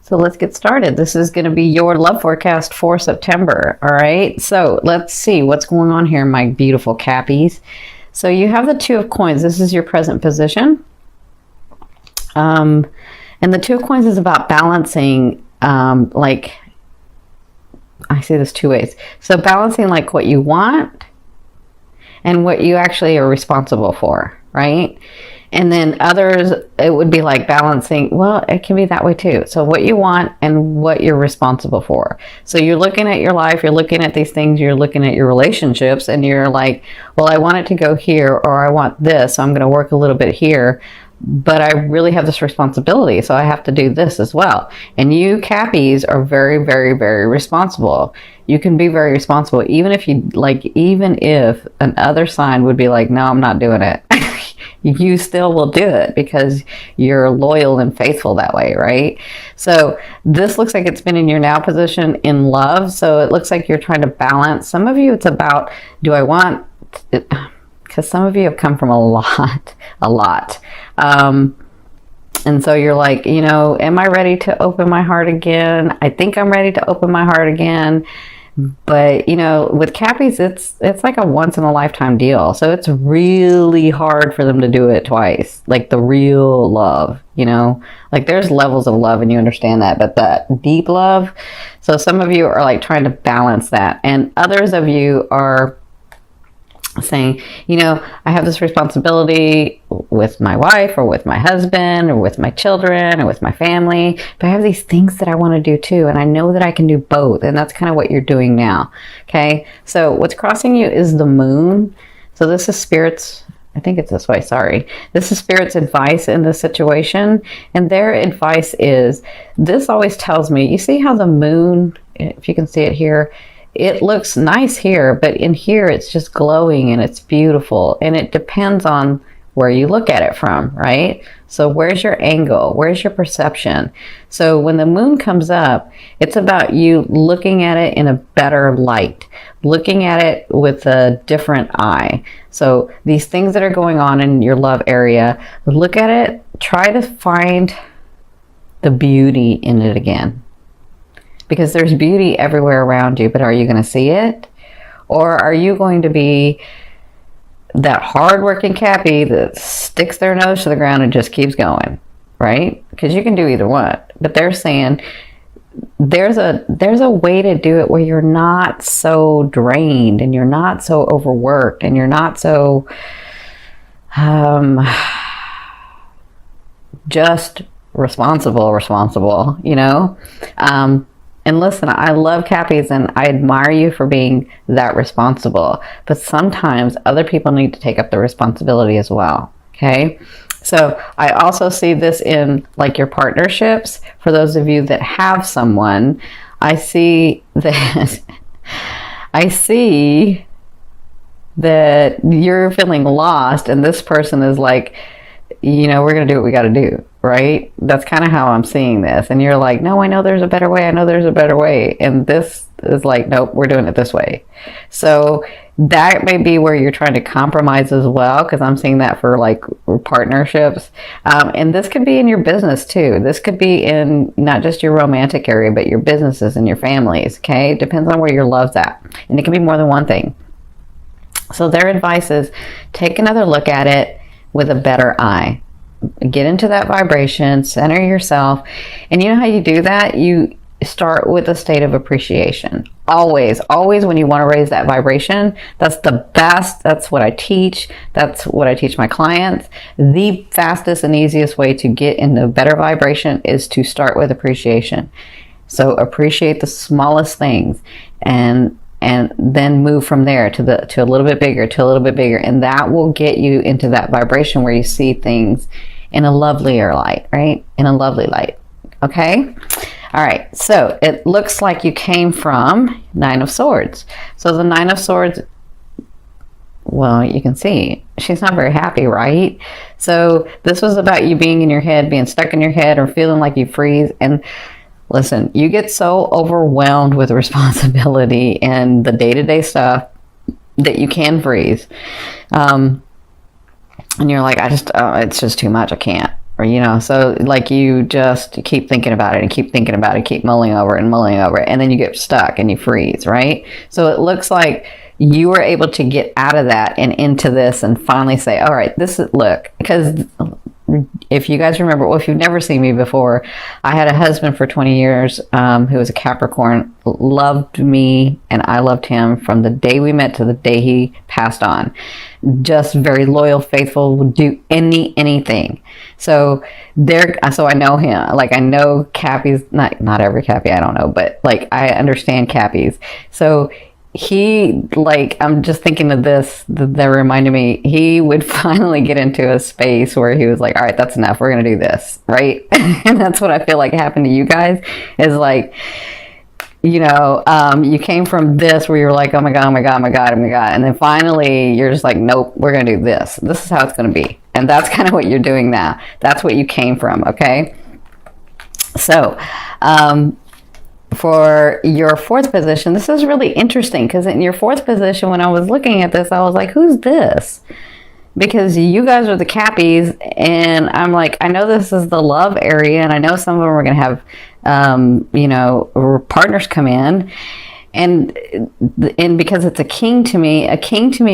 So let's get started. This is going to be your love forecast for September. All right. So let's see what's going on here, my beautiful Cappies. So you have the Two of Coins. This is your present position. And the Two of Coins is about balancing, like, I see this two ways. So balancing like what you want and what you actually are responsible for, right? And then others, it would be like balancing, well, it can be that way too. So what you want and what you're responsible for. So you're looking at your life, you're looking at these things, you're looking at your relationships, and you're like, well, I want it to go here, or I want this, so I'm going to work a little bit here, but I really have this responsibility, so I have to do this as well. And you Cappies are very, very, very responsible. You can be very responsible, even if another sign would be like, no, I'm not doing it. You still will do it because you're loyal and faithful that way, right? So this looks like it's been in your now position in love. So it looks like you're trying to balance. Some of you, it's about, do I want it? Because some of you have come from a lot. And so you're like, you know, am I ready to open my heart again? I think I'm ready to open my heart again. But, you know, with Cappies, it's like a once in a lifetime deal. So it's really hard for them to do it twice. Like the real love, you know, like there's levels of love and you understand that, but that deep love. So some of you are like trying to balance that. And others of you are saying, you know, I have this responsibility with my wife or with my husband or with my children or with my family, but I have these things that I want to do too, and I know that I can do both, and that's kind of what you're doing now. Okay, so what's crossing you is the moon. So this is Spirit's, I think it's this way, sorry. This is Spirit's advice in this situation, and their advice is, this always tells me, you see how the moon, if you can see it here, it looks nice here, but in here it's just glowing and it's beautiful, and it depends on where you look at it from, right? So where's your angle? Where's your perception? So when the moon comes up, it's about you looking at it in a better light, looking at it with a different eye. So these things that are going on in your love area, look at it, try to find the beauty in it again. Because there's beauty everywhere around you, but are you going to see it? Or are you going to be that hardworking Cappy that sticks their nose to the ground and just keeps going, right? Because you can do either one. But they're saying there's a way to do it where you're not so drained and you're not so overworked and you're not so just responsible, you know? And listen, I love Cappies and I admire you for being that responsible. But sometimes other people need to take up the responsibility as well. Okay. So I also see this in like your partnerships. For those of you that have someone, I see that you're feeling lost and this person is like, you know, we're going to do what we got to do, right? That's kind of how I'm seeing this. And you're like, no, I know there's a better way. I know there's a better way. And this is like, nope, we're doing it this way. So that may be where you're trying to compromise as well, because I'm seeing that for like partnerships. And this could be in your business too. This could be in not just your romantic area, but your businesses and your families. Okay. It depends on where your love's at. And it can be more than one thing. So their advice is take another look at it with a better eye. Get into that vibration, center yourself. And you know how you do that? You start with a state of appreciation. Always when you want to raise that vibration, that's the best. That's what I teach. That's what I teach my clients. The fastest and easiest way to get into better vibration is to start with appreciation. So appreciate the smallest things and then move from there to a little bit bigger, and that will get you into that vibration where you see things in a lovelier light, right? In a lovely light. Okay. All right. So it looks like you came from Nine of Swords. So the Nine of Swords, well, you can see she's not very happy, right? So this was about you being in your head, being stuck in your head, or feeling like you freeze. And listen, you get so overwhelmed with responsibility and the day-to-day stuff that you can freeze. And you're like, it's just too much. I can't. Or, you know, so like you just keep thinking about it and keep thinking about it, keep mulling over and mulling over it, and then you get stuck and you freeze, right? So it looks like you were able to get out of that and into this and finally say, all right, this is, look, because if you guys remember, well, if you've never seen me before, I had a husband for 20 years who was a Capricorn, loved me, and I loved him from the day we met to the day he passed on. Just very loyal, faithful, would do anything. So I know him. Like, I know Cappies, not every Cappy, I don't know, but like I understand Cappies. So he, like, I'm just thinking of this, that reminded me, he would finally get into a space where he was like, all right, that's enough, we're gonna do this, right? And that's what I feel like happened to you guys, is like, you know, you came from this where you were like, oh my god, oh my god, oh my god, oh my god, and then finally you're just like, nope, we're gonna do this is how it's gonna be. And that's kind of what you're doing now. That's what you came from. Okay, so for your fourth position, this is really interesting, because in your fourth position, when I was looking at this, I was like, who's this? Because you guys are the Cappies, and I'm like, I know this is the love area, and I know some of them are going to have, you know, partners come in, and because it's a king to me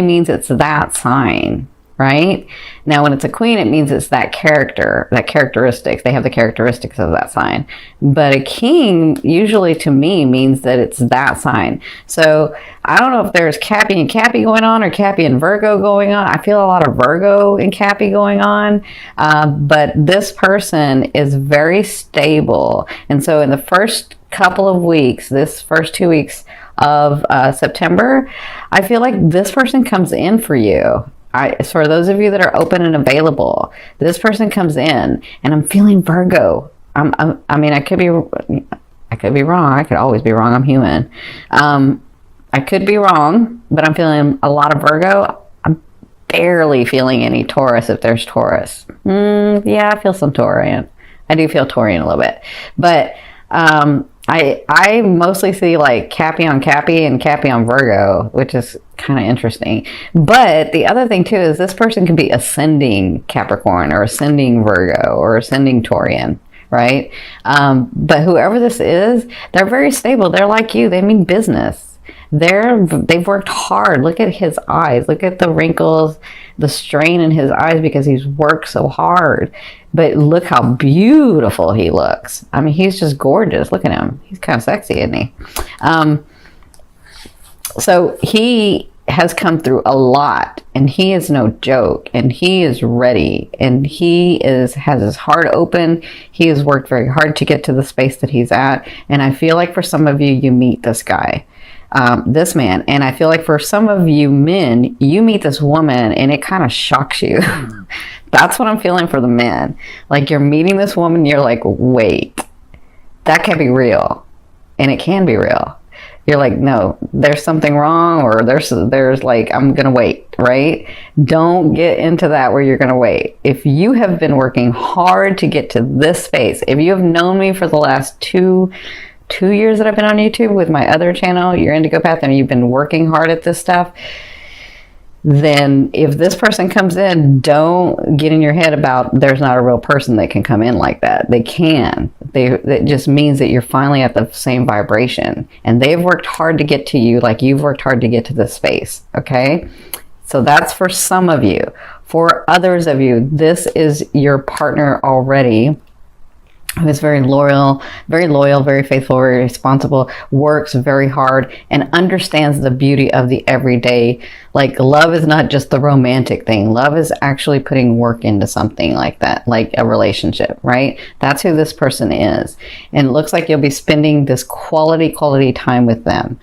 means it's that sign. Right? Now, when it's a queen, it means it's that character, that characteristics. They have the characteristics of that sign. But a king, usually to me, means that it's that sign. So I don't know if there's Cappy and Cappy going on, or Cappy and Virgo going on. I feel a lot of Virgo and Cappy going on. But this person is very stable. And so in the first couple of weeks, this first 2 weeks of September, I feel like this person comes in for you. For those of you that are open and available, this person comes in, and I'm feeling Virgo. I mean, I could be wrong. I could always be wrong. I'm human. I could be wrong, but I'm feeling a lot of Virgo. I'm barely feeling any Taurus, if there's Taurus. Yeah, I feel some Taurian. I do feel Taurian a little bit, but I mostly see like Cappy on Cappy and Cappy on Virgo, which is kind of interesting. But the other thing too is this person can be ascending Capricorn or ascending Virgo or ascending Taurian, right? But whoever this is, they're very stable. They're like you. They mean business. They've worked hard. Look at his eyes. Look at the wrinkles, the strain in his eyes, because he's worked so hard. But look how beautiful he looks. I mean, he's just gorgeous. Look at him. He's kind of sexy, isn't he? So he has come through a lot, and he is no joke, and he is ready, and he has his heart open. He has worked very hard to get to the space that he's at. And I feel like for some of you, you meet this guy. This man, and I feel like for some of you men, you meet this woman and it kind of shocks you. That's what I'm feeling for the men. Like, you're meeting this woman, you're like, wait, that can't be real. And it can be real. You're like, no, there's something wrong, or there's like, I'm gonna wait, right? Don't get into that where you're gonna wait. If you have been working hard to get to this space, if you have known me for the last two years that I've been on YouTube with my other channel, Your Indigo Path, and you've been working hard at this stuff, then if this person comes in, don't get in your head about there's not a real person that can come in like that. They can. It just means that you're finally at the same vibration, and they've worked hard to get to you like you've worked hard to get to this space. Okay? So that's for some of you. For others of you, this is your partner already, who is very loyal, very faithful, very responsible, works very hard, and understands the beauty of the everyday. Like, love is not just the romantic thing. Love is actually putting work into something like that, like a relationship, right? That's who this person is. And it looks like you'll be spending this quality time with them.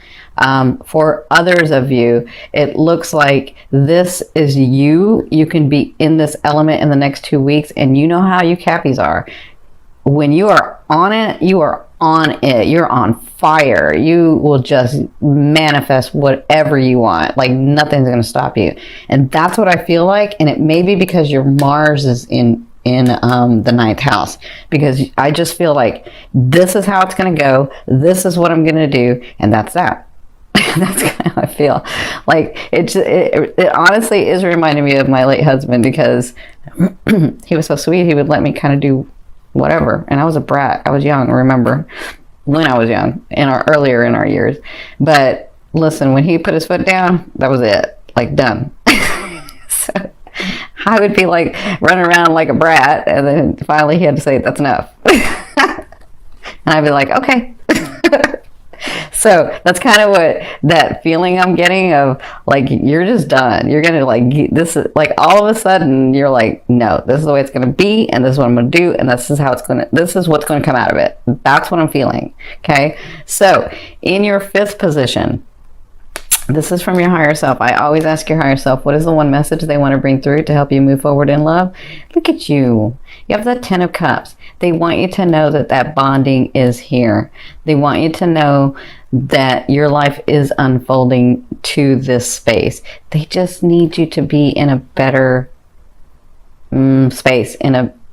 For others of you, it looks like this is you. You can be in this element in the next 2 weeks, and you know how you Cappies are. When you are on it, you are on it. You're on fire. You will just manifest whatever you want. Like, nothing's going to stop you. And that's what I feel like. And it may be because your Mars is in the ninth house, because I just feel like this is how it's going to go. This is what I'm going to do. And that's that. That's kind of how I feel. Like it honestly is reminding me of my late husband, because he was so sweet. He would let me kind of do whatever, and I was a brat. I was young. Remember when I was young, earlier in our years. But listen, when he put his foot down, that was it. Like, done. So I would be like running around like a brat, and then finally he had to say, "That's enough." And I'd be like, "Okay." So that's kind of what that feeling I'm getting of, like, you're just done. You're gonna, like, this is like, all of a sudden you're like, no, this is the way it's gonna be, and this is what I'm gonna do, and this is what's gonna come out of it. That's what I'm feeling. Okay, so in your 5th position, this is from your higher self. I always ask your higher self, what is the one message they want to bring through to help you move forward in love? Look at you. You have the 10 of Cups. They want you to know that bonding is here. They want you to know that your life is unfolding to this space. They just need you to be in a better space,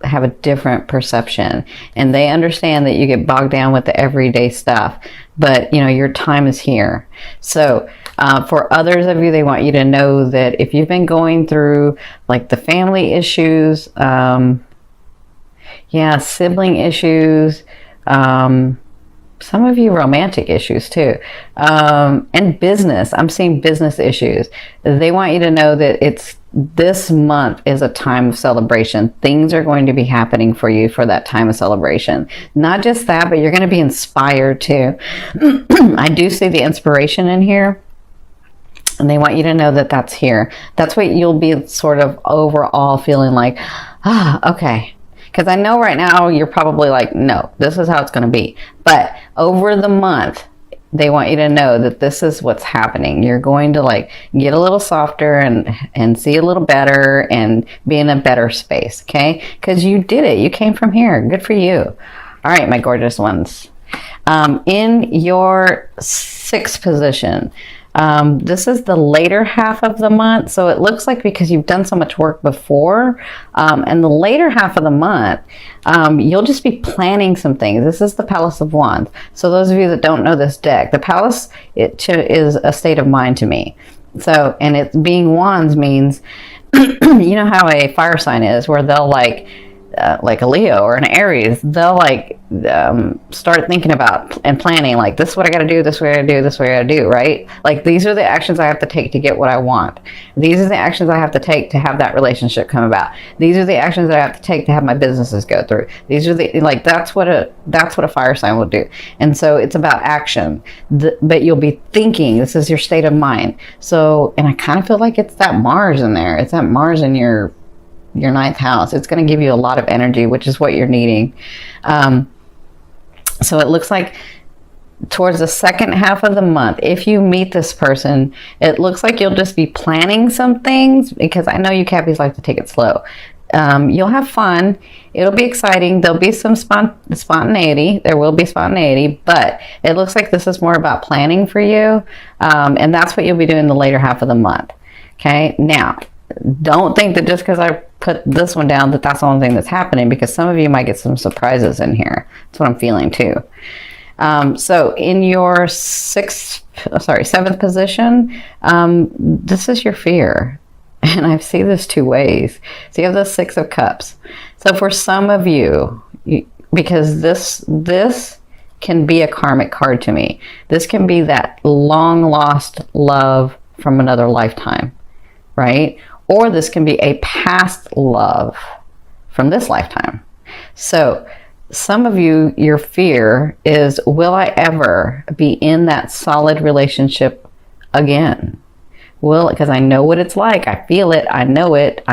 have a different perception. And they understand that you get bogged down with the everyday stuff, but your time is here. So for others of you, they want you to know that if you've been going through like the family issues, sibling issues, some of you romantic issues too, and business. I'm seeing business issues. They want you to know that this month is a time of celebration. Things are going to be happening for you for that time of celebration. Not just that, but you're going to be inspired too. I do see the inspiration in here, and they want you to know that that's here. That's what you'll be sort of overall feeling like, okay. Because I know right now you're probably like, no, this is how it's going to be. But over the month, they want you to know that this is what's happening. You're going to like get a little softer and see a little better and be in a better space, okay? Because you did it. You came from here. Good for you. All right, my gorgeous ones. In your 6th position, this is the later half of the month. So it looks like, because you've done so much work before, and the later half of the month, you'll just be planning some things. This is the Palace of Wands. So those of you that don't know this deck, the Palace is a state of mind to me. So, and it being Wands means, you know how a fire sign is, where they'll like a Leo or an Aries, they'll like start thinking about and planning, like, this is what I got to do, this is what I got to do, this is what I got to do, right? Like, these are the actions I have to take to get what I want. These are the actions I have to take to have that relationship come about. These are the actions that I have to take to have my businesses go through. These are the, like, that's what a fire sign will do. And so it's about action, but you'll be thinking. This is your state of mind. So, and I kind of feel like it's that Mars in there. It's that Mars in your 9th house. It's going to give you a lot of energy, which is what you're needing. So it looks like towards the second half of the month, if you meet this person, it looks like you'll just be planning some things, because I know you Cappies like to take it slow. You'll have fun. It'll be exciting. There'll be some spontaneity. There will be spontaneity, but it looks like this is more about planning for you. And that's what you'll be doing the later half of the month. Okay. Now, don't think that just because I put this one down that that's the only thing that's happening, because some of you might get some surprises in here. That's what I'm feeling too. So in your 7th position, this is your fear. And I see this 2 ways. So you have the 6 of Cups. So for some of you, because this can be a karmic card to me. This can be that long lost love from another lifetime, right? Or this can be a past love from this lifetime. So some of you, your fear is, will I ever be in that solid relationship again? Because I know what it's like. I feel it. I know it.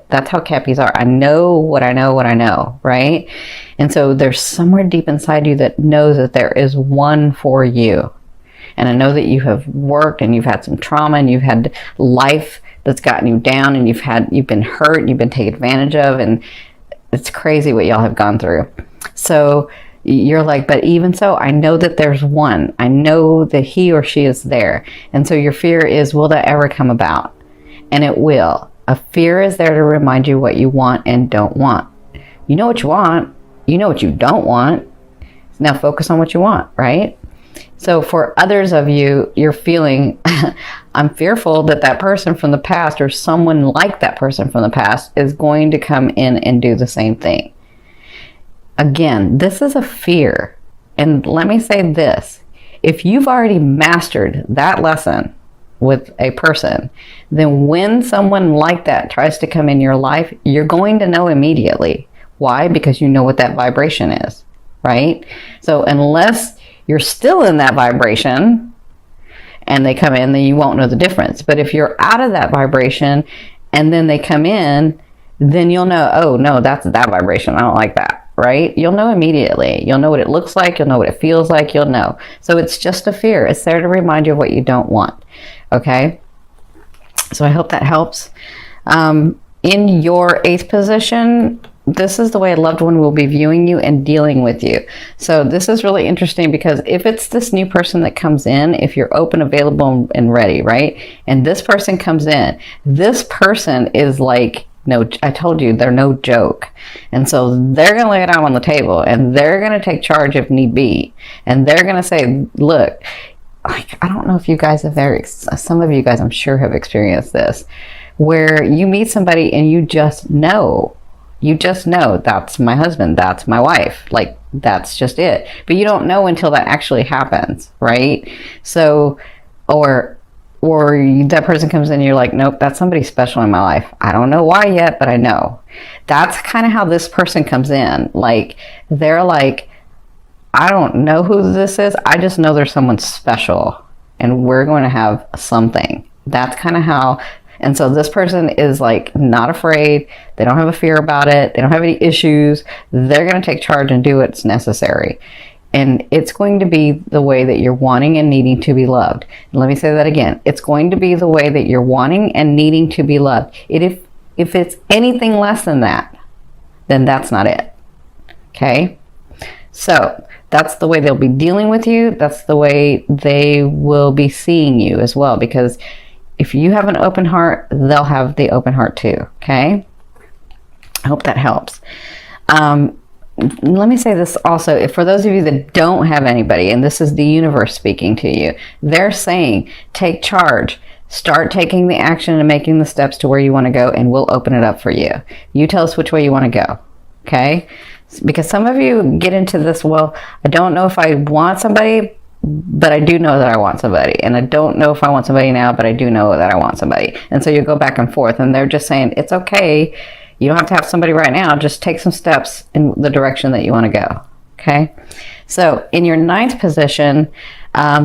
That's how Cappies are. I know what I know, right? And so there's somewhere deep inside you that knows that there is one for you. And I know that you have worked and you've had some trauma and you've had life that's gotten you down, and you've been hurt and you've been taken advantage of, and it's crazy what y'all have gone through. So you're like, but even so, I know that there's one. I know that he or she is there. And so your fear is, will that ever come about? And it will. A fear is there to remind you what you want and don't want. You know what you want. You know what you don't want. Now focus on what you want, right? So for others of you, you're feeling, I'm fearful that that person from the past or someone like that person from the past is going to come in and do the same thing. Again, this is a fear. And let me say this, if you've already mastered that lesson with a person, then when someone like that tries to come in your life, you're going to know immediately. Why? Because you know what that vibration is, right? So unless you're still in that vibration and they come in, then you won't know the difference. But if you're out of that vibration and then they come in, then you'll know, oh no, that's that vibration. I don't like that, right? You'll know immediately. You'll know what it looks like. You'll know what it feels like. You'll know. So it's just a fear. It's there to remind you of what you don't want. Okay? So I hope that helps. In your 8th position, this is the way a loved one will be viewing you and dealing with you. So this is really interesting because if it's this new person that comes in, if you're open, available, and ready, right? And this person comes in, this person is like, no, I told you, they're no joke. And so they're going to lay it out on the table and they're going to take charge if need be. And they're going to say, look, like, I don't know if you guys have ever, some of you guys I'm sure have experienced this, where you meet somebody and you just know that's my husband, that's my wife, like that's just it. But you don't know until that actually happens, right? So, or that person comes in and you're like, nope, that's somebody special in my life. I don't know why yet, but I know. That's kind of how this person comes in. Like, they're like, I don't know who this is. I just know there's someone special and we're going to have something. That's kind of how. And so this person is like not afraid. They don't have a fear about it. They don't have any issues. They're going to take charge and do what's necessary. And it's going to be the way that you're wanting and needing to be loved. And let me say that again. It's going to be the way that you're wanting and needing to be loved. If it's anything less than that, then that's not it. Okay? So that's the way they'll be dealing with you. That's the way they will be seeing you as well. Because if you have an open heart, they'll have the open heart too. Okay? I hope that helps. Let me say this also. If for those of you that don't have anybody, and this is the universe speaking to you, they're saying, take charge. Start taking the action and making the steps to where you want to go, and we'll open it up for you. You tell us which way you want to go. Okay? Because some of you get into this, well, I don't know if I want somebody, but I do know that I want somebody. And I don't know if I want somebody now, but I do know that I want somebody. And so you go back and forth, and they're just saying, it's okay. You don't have to have somebody right now. Just take some steps in the direction that you want to go. Okay? So in your 9th position,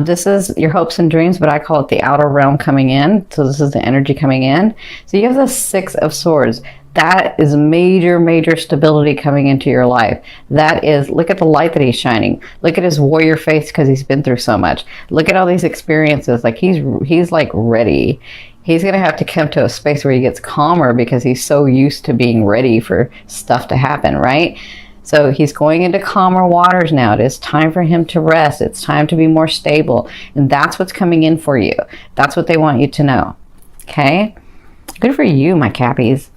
this is your hopes and dreams, but I call it the outer realm coming in. So this is the energy coming in. So you have the 6 of Swords. That is major, major stability coming into your life. That is, look at the light that he's shining. Look at his warrior face because he's been through so much. Look at all these experiences. Like he's like ready. He's going to have to come to a space where he gets calmer because he's so used to being ready for stuff to happen, right? So he's going into calmer waters now. It is time for him to rest. It's time to be more stable. And that's what's coming in for you. That's what they want you to know. Okay? Good for you, my Cappies.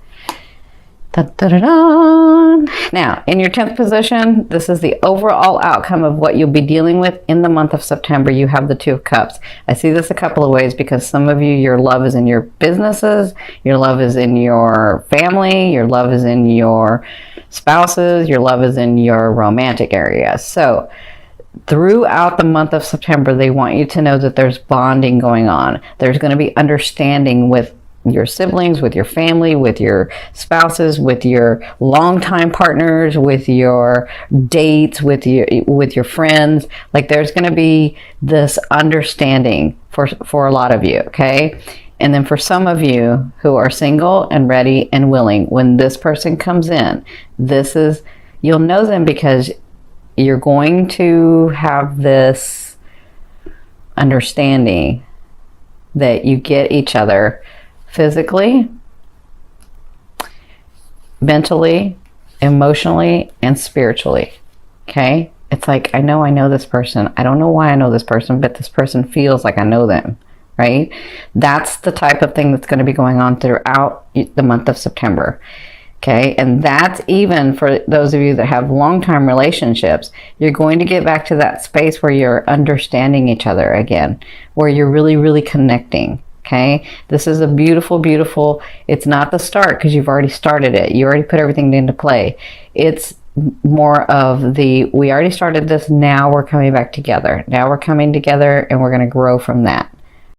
Now, in your 10th position, this is the overall outcome of what you'll be dealing with in the month of September. You have the 2 of Cups. I see this a couple of ways because some of you, your love is in your businesses, your love is in your family, your love is in your spouses, your love is in your romantic area. So throughout the month of September, they want you to know that there's bonding going on. There's going to be understanding with your siblings, with your family, with your spouses, with your longtime partners, with your dates, with your friends. Like there's going to be this understanding for a lot of you, okay? And then for some of you who are single and ready and willing, when this person comes in, you'll know them because you're going to have this understanding that you get each other physically, mentally, emotionally, and spiritually. Okay? It's like, I know this person. I don't know why I know this person, but this person feels like I know them. Right? That's the type of thing that's going to be going on throughout the month of September. Okay, and that's even for those of you that have long-term relationships. You're going to get back to that space where you're understanding each other again, where you're really, really connecting. Okay, this is a beautiful, beautiful, it's not the start because you've already started it. You already put everything into play. It's more of the, we already started this, now we're coming back together. Now we're coming together and we're going to grow from that.